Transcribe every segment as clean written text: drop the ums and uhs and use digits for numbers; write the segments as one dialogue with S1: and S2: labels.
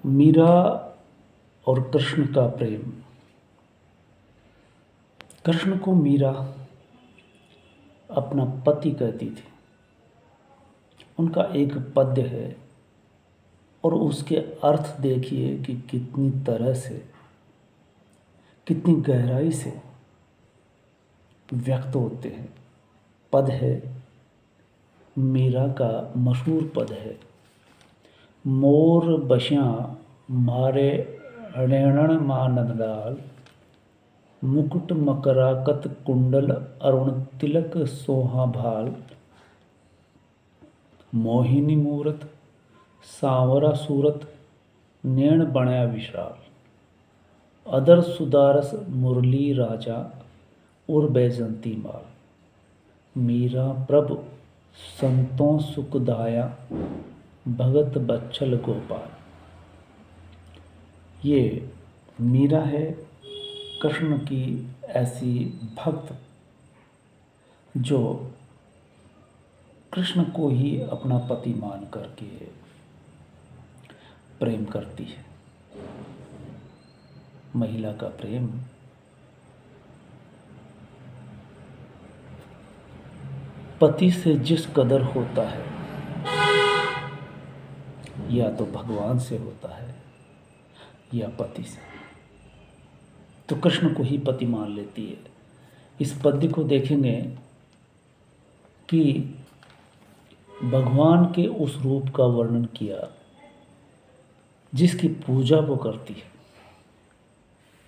S1: मीरा और कृष्ण का प्रेम। कृष्ण को मीरा अपना पति कहती थी। उनका एक पद्य है और उसके अर्थ देखिए कि कितनी तरह से, कितनी गहराई से व्यक्त होते हैं। पद है, मीरा का मशहूर पद है, मोर बशियाँ मारे रेणन माँ नंदलाल, मुकुट मकराकत कुंडल अरुण तिलक सोहा भाल, मोहिनी मूरत सांवरा सूरत नैण बण्या विशाल, अदर सुदारस मुरली राजा उर बैजंती माल, मीरा प्रभु संतों सुखदाया भगत बच्छल गोपाल। ये मीरा है, कृष्ण की ऐसी भक्त जो कृष्ण को ही अपना पति मान करके प्रेम करती है। महिला का प्रेम पति से जिस कदर होता है, या तो भगवान से होता है या पति से, तो कृष्ण को ही पति मान लेती है। इस पद्य को देखेंगे कि भगवान के उस रूप का वर्णन किया जिसकी पूजा वो करती है।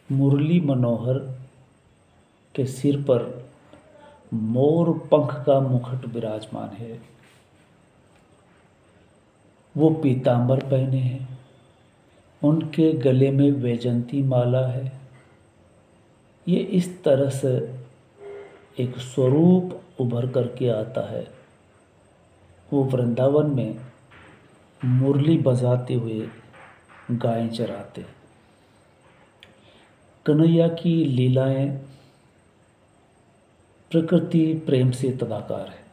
S1: मुरली मनोहर के सिर पर मोर पंख का मुकुट विराजमान है। वो पीतांबर पहने हैं, उनके गले में वैजंती माला है। ये इस तरह से एक स्वरूप उभर करके आता है। वो वृंदावन में मुरली बजाते हुए गायें चराते हैं। कन्हैया की लीलाएं प्रकृति प्रेम से तदाकार है।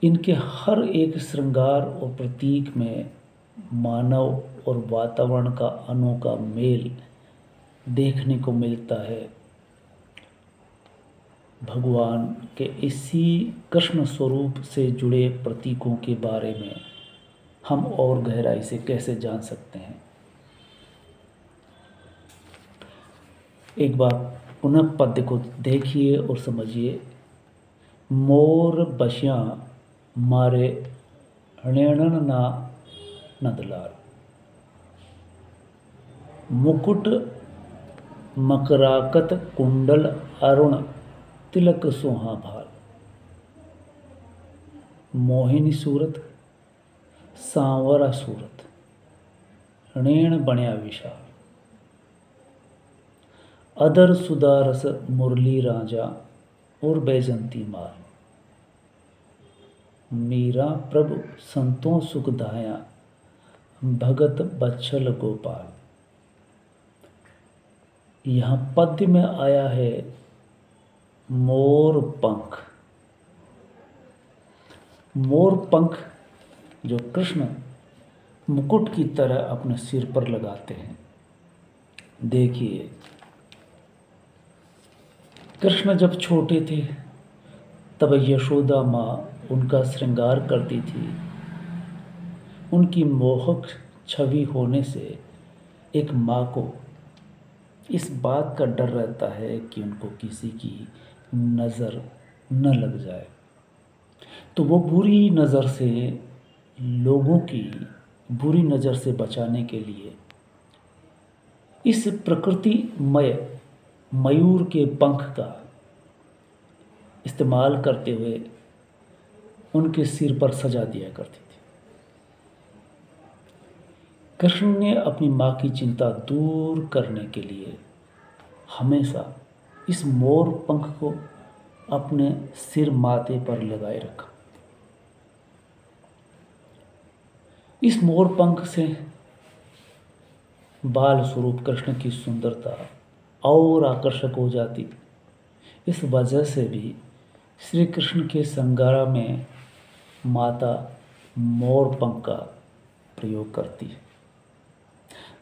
S1: इनके हर एक श्रृंगार और प्रतीक में मानव और वातावरण का अनोखा मेल देखने को मिलता है। भगवान के इसी कृष्ण स्वरूप से जुड़े प्रतीकों के बारे में हम और गहराई से कैसे जान सकते हैं। एक बार पुनः पद्य को देखिए और समझिए। मोर बशियाँ मारे रेणन ना नंदलाल, मुकुट मकराकत कुंडल अरुण तिलक सोहा भाल, मोहिनी सूरत सांवरा सूरत नैण बण्या विशाल, अदर सुदारस मुरली राजा और बैजंती माल, मीरा प्रभु संतों सुखदाया भगत बच्छल गोपाल। यहाँ पद्य में आया है मोर पंख। मोर पंख जो कृष्ण मुकुट की तरह अपने सिर पर लगाते हैं। देखिए, कृष्ण जब छोटे थे तब यशोदा माँ उनका श्रृंगार करती थी। उनकी मोहक छवि होने से एक माँ को इस बात का डर रहता है कि उनको किसी की नज़र न लग जाए, तो वो बुरी नज़र से, लोगों की बुरी नज़र से बचाने के लिए इस प्रकृतिमय मयूर के पंख का इस्तेमाल करते हुए उनके सिर पर सजा दिया करती थी। कृष्ण ने अपनी माँ की चिंता दूर करने के लिए हमेशा इस मोर पंख को अपने सिर माथे पर लगाए रखा। इस मोर पंख से बाल स्वरूप कृष्ण की सुंदरता और आकर्षक हो जाती। इस वजह से भी श्री कृष्ण के श्रृंगार में माता मोर पंख का प्रयोग करती है।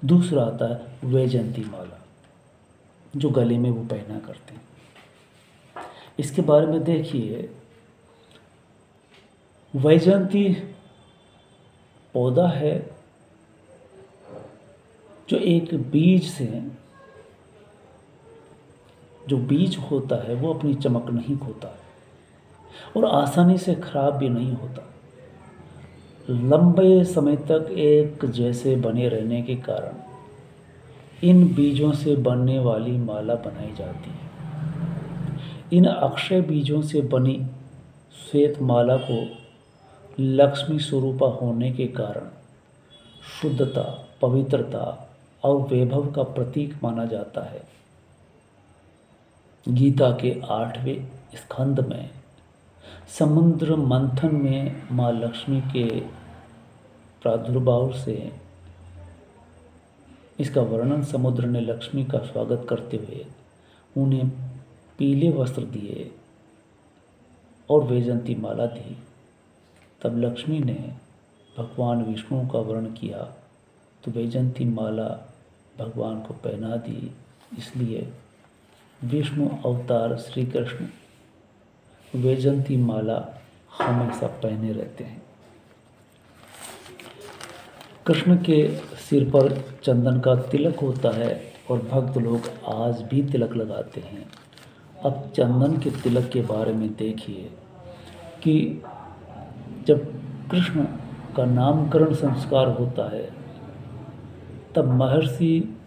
S1: दूसरा आता है वैजयंती माला, जो गले में वो पहना करते हैं। इसके बारे में देखिए, वैजयंती पौधा है जो एक बीज से, जो बीज होता है वो अपनी चमक नहीं खोता और आसानी से खराब भी नहीं होता। लंबे समय तक एक जैसे बने रहने के कारण इन बीजों से बनने वाली माला बनाई जाती है। इन अक्षय बीजों से बनी श्वेत माला को लक्ष्मी स्वरूपा होने के कारण शुद्धता, पवित्रता और वैभव का प्रतीक माना जाता है। गीता के 8वें स्कंद में समुद्र मंथन में माँ लक्ष्मी के प्रादुर्भाव से इसका वर्णन समुद्र ने लक्ष्मी का स्वागत करते हुए उन्हें पीले वस्त्र दिए और वैजयंती माला दी। तब लक्ष्मी ने भगवान विष्णु का वर्ण किया तो वैजयंती माला भगवान को पहना दी। इसलिए विष्णु अवतार श्री कृष्ण वैजयंती माला हमेशा पहने रहते हैं। कृष्ण के सिर पर चंदन का तिलक होता है और भक्त लोग आज भी तिलक लगाते हैं। अब चंदन के तिलक के बारे में देखिए कि जब कृष्ण का नामकरण संस्कार होता है तब महर्षि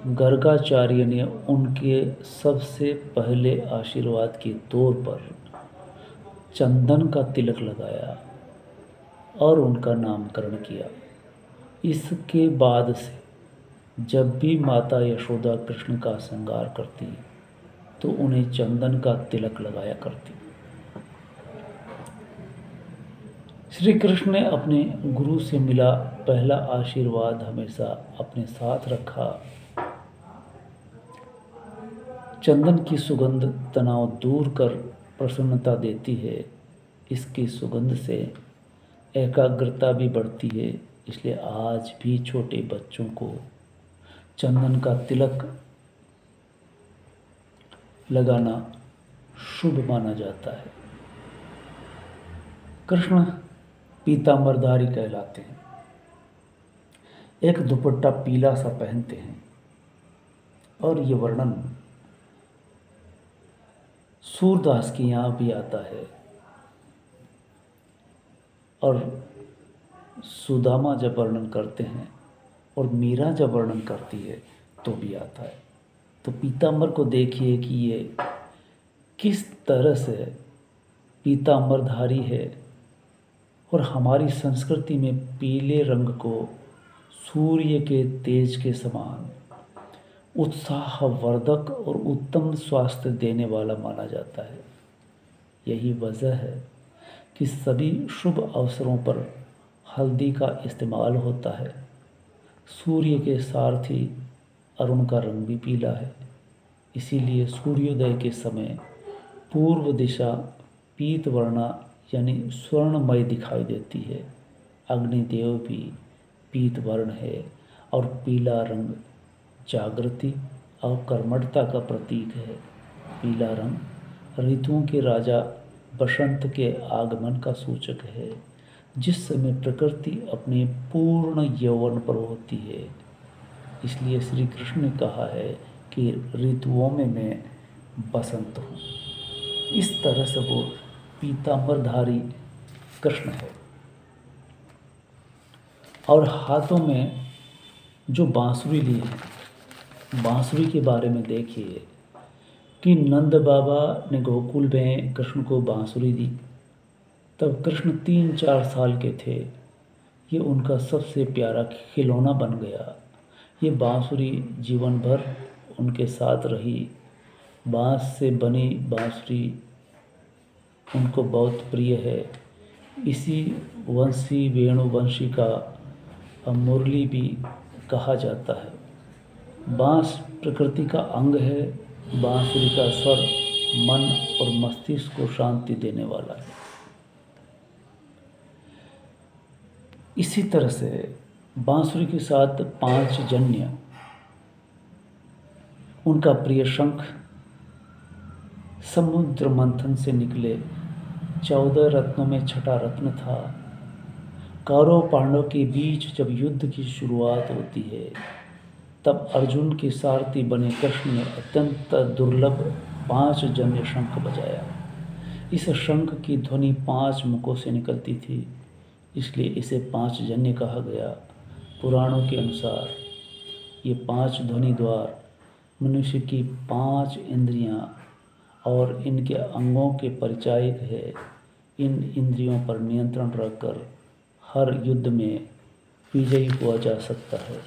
S1: गर्गाचार्य ने उनके सबसे पहले आशीर्वाद के तौर पर चंदन का तिलक लगाया और उनका नामकरण किया। इसके बाद से जब भी माता यशोदा कृष्ण का श्रृंगार करती तो उन्हें चंदन का तिलक लगाया करती। श्री कृष्ण ने अपने गुरु से मिला पहला आशीर्वाद हमेशा अपने साथ रखा। चंदन की सुगंध तनाव दूर कर प्रसन्नता देती है। इसकी सुगंध से एकाग्रता भी बढ़ती है। इसलिए आज भी छोटे बच्चों को चंदन का तिलक लगाना शुभ माना जाता है। कृष्ण पीतांबरधारी कहलाते हैं। एक दुपट्टा पीला सा पहनते हैं और ये वर्णन सूरदास के यहाँ भी आता है और सुदामा जब वर्णन करते हैं और मीरा जब वर्णन करती है तो भी आता है। तो पीतांबर को देखिए कि ये किस तरह से पीतांबरधारी है और हमारी संस्कृति में पीले रंग को सूर्य के तेज के समान उत्साहवर्धक और उत्तम स्वास्थ्य देने वाला माना जाता है। यही वजह है कि सभी शुभ अवसरों पर हल्दी का इस्तेमाल होता है। सूर्य के साथ ही अरुण का रंग भी पीला है। इसीलिए सूर्योदय के समय पूर्व दिशा पीत वर्णा यानी स्वर्णमय दिखाई देती है। अग्निदेव भी पीत वर्ण है और पीला रंग जागृति और कर्मठता का प्रतीक है। पीला रंग ऋतुओं के राजा बसंत के आगमन का सूचक है, जिस समय प्रकृति अपने पूर्ण यौवन पर होती है। इसलिए श्री कृष्ण ने कहा है कि ऋतुओं में मैं बसंत हूँ। इस तरह से वो पीतांबरधारी कृष्ण है। और हाथों में जो बांसुरी लिए है, बांसुरी के बारे में देखिए कि नंद बाबा ने गोकुल में कृष्ण को बांसुरी दी। तब कृष्ण 3-4 साल के थे। ये उनका सबसे प्यारा खिलौना बन गया। ये बांसुरी जीवन भर उनके साथ रही। बांस से बनी बांसुरी उनको बहुत प्रिय है। इसी वंशी वेणुवंशी का मुरली भी कहा जाता है। बांस प्रकृति का अंग है। बांसुरी का स्वर मन और मस्तिष्क को शांति देने वाला है। इसी तरह से बांसुरी के साथ 5 जन्य, उनका प्रिय शंख समुद्र मंथन से निकले 14 रत्नों में छठा रत्न था। कौरव पांडव के बीच जब युद्ध की शुरुआत होती है तब अर्जुन के सारथी बने कृष्ण ने अत्यंत दुर्लभ 5 जन्य शंख बजाया। इस शंख की ध्वनि 5 मुखों से निकलती थी, इसलिए इसे 5 जन्य कहा गया। पुराणों के अनुसार ये 5 ध्वनि द्वार मनुष्य की 5 इंद्रियां और इनके अंगों के परिचायक है। इन इंद्रियों पर नियंत्रण रखकर हर युद्ध में विजयी हुआ जा सकता है।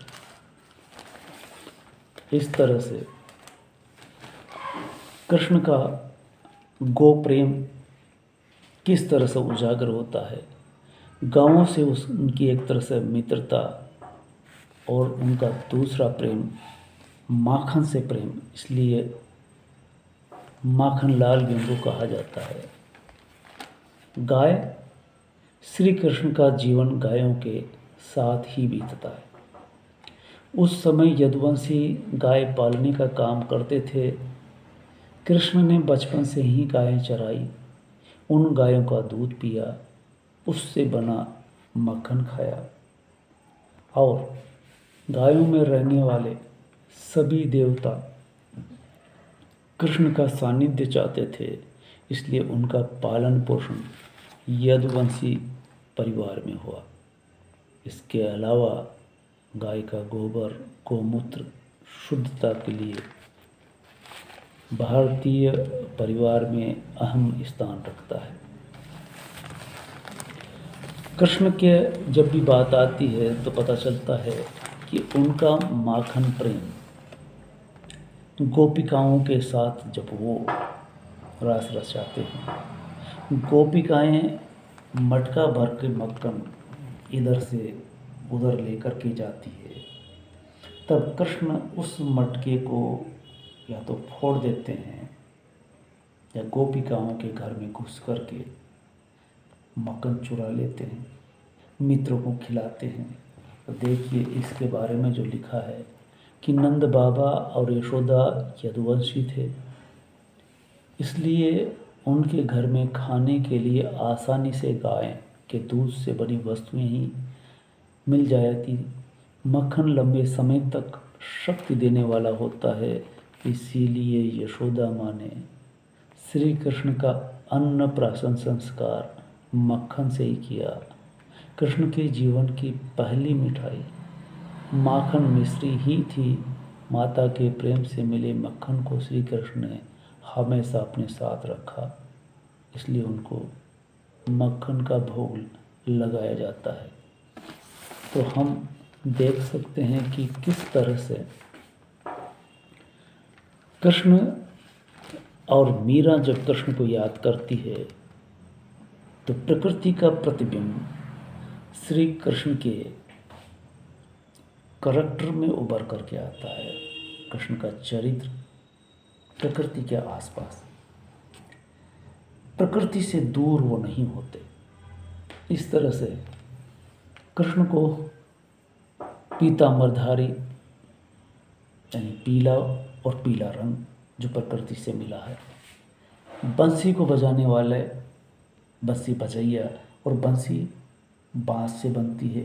S1: इस तरह से कृष्ण का गो प्रेम किस तरह से उजागर होता है। गांवों से उनकी एक तरह से मित्रता और उनका दूसरा प्रेम माखन से प्रेम, इसलिए माखन लाल भी उनको कहा जाता है। गाय, श्री कृष्ण का जीवन गायों के साथ ही बीतता है। उस समय यदुवंशी गाय पालने का काम करते थे। कृष्ण ने बचपन से ही गायें चराई, उन गायों का दूध पिया, उससे बना मक्खन खाया और गायों में रहने वाले सभी देवता कृष्ण का सानिध्य चाहते थे, इसलिए उनका पालन पोषण यदुवंशी परिवार में हुआ। इसके अलावा गाय का गोबर, गोमूत्र शुद्धता के लिए भारतीय परिवार में अहम स्थान रखता है। कृष्ण के जब भी बात आती है तो पता चलता है कि उनका माखन प्रेम गोपिकाओं के साथ जब वो रास रचाते हैं, गोपिकाएं मटका भर के मक्खन इधर से उधर लेकर के जाती है, तब कृष्ण उस मटके को या तो फोड़ देते हैं या गोपिकाओं के घर में घुस करके मक्खन चुरा लेते हैं, मित्रों को खिलाते हैं। तो देखिए इसके बारे में जो लिखा है कि नंद बाबा और यशोदा यदुवंशी थे, इसलिए उनके घर में खाने के लिए आसानी से गाय के दूध से बनी वस्तुएं ही मिल जाती। मक्खन लंबे समय तक शक्ति देने वाला होता है, इसीलिए यशोदा माँ ने श्री कृष्ण का अन्नप्राशन संस्कार मक्खन से ही किया। कृष्ण के जीवन की पहली मिठाई माखन मिश्री ही थी। माता के प्रेम से मिले मक्खन को श्री कृष्ण ने हमेशा अपने साथ रखा, इसलिए उनको मक्खन का भोग लगाया जाता है। तो हम देख सकते हैं कि किस तरह से कृष्ण और मीरा जब कृष्ण को याद करती है तो प्रकृति का प्रतिबिंब श्री कृष्ण के करैक्टर में उभर करके आता है। कृष्ण का चरित्र प्रकृति के आसपास, प्रकृति से दूर वो नहीं होते। इस तरह से कृष्ण को पीतांबरधारी यानी पीला और पीला रंग जो प्रकृति से मिला है, बंसी को बजाने वाले बंसी बजैया, और बंसी बांस से बनती है,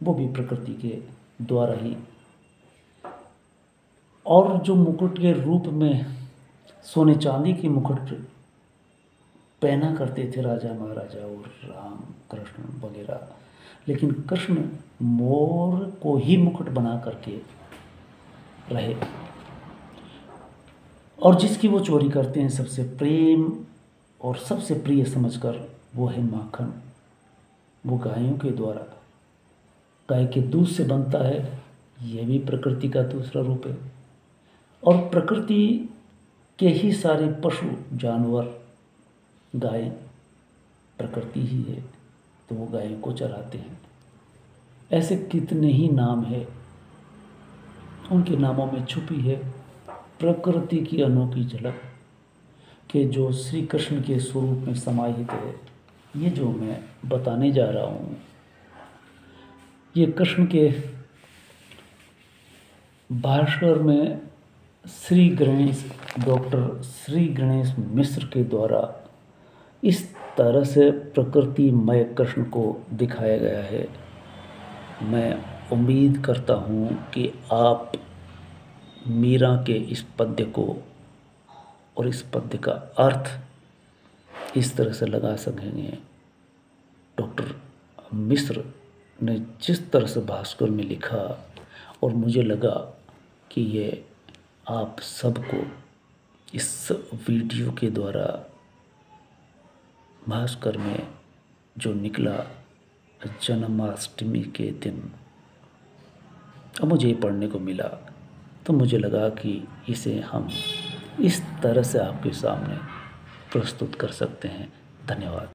S1: वो भी प्रकृति के द्वारा ही। और जो मुकुट के रूप में सोने चांदी की मुकुट पहना करते थे राजा महाराजा और राम कृष्ण वगैरह, लेकिन कृष्ण मोर को ही मुकुट बना करके रहे। और जिसकी वो चोरी करते हैं सबसे प्रेम और सबसे प्रिय समझकर, वो है माखन। वो गायों के द्वारा गाय के दूध से बनता है, ये भी प्रकृति का दूसरा रूप है। और प्रकृति के ही सारे पशु जानवर, गाय प्रकृति ही है, तो वो गायों को चराते हैं। ऐसे कितने ही नाम है, उनके नामों में छुपी है प्रकृति की अनोखी झलक के जो श्री कृष्ण के स्वरूप में समाहित है। ये जो मैं बताने जा रहा हूँ ये कृष्ण के भास्कर में डॉक्टर श्री गणेश मिश्र के द्वारा इस तरह से प्रकृतिमय कृष्ण को दिखाया गया है। मैं उम्मीद करता हूँ कि आप मीरा के इस पद्य को और इस पद्य का अर्थ इस तरह से लगा सकेंगे। डॉक्टर मिश्र ने जिस तरह से भास्कर में लिखा और मुझे लगा कि ये आप सबको इस वीडियो के द्वारा भास्कर में जो निकला जन्माष्टमी के दिन अब मुझे पढ़ने को मिला, तो मुझे लगा कि इसे हम इस तरह से आपके सामने प्रस्तुत कर सकते हैं। धन्यवाद।